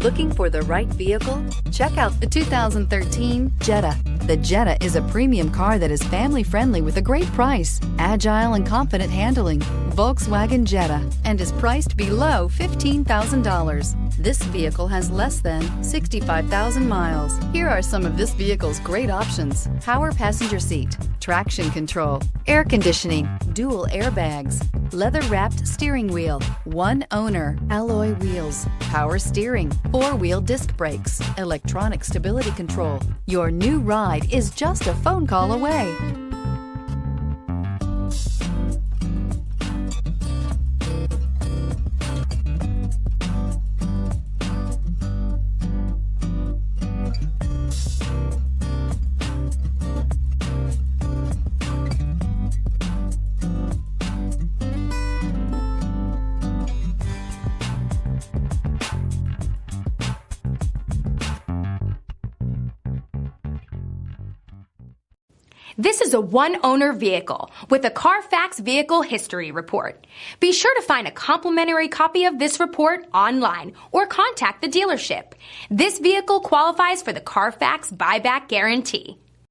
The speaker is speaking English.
Looking for the right vehicle? Check out the 2013 Jetta. The Jetta is a premium car that is family-friendly with a great price, agile and confident handling. Volkswagen Jetta, and is priced below $15,000. This vehicle has less than 65,000 miles. Here are some of this vehicle's great options: power passenger seat, traction control, air conditioning, dual airbags, leather-wrapped steering wheel, one owner, alloy wheels, power steering, four-wheel disc brakes, electronic stability control. Your new ride is just a phone call away. This is a one-owner vehicle with a CARFAX Vehicle History Report. Be sure to find a complimentary copy of this report online or contact the dealership. This vehicle qualifies for the CARFAX Buyback Guarantee.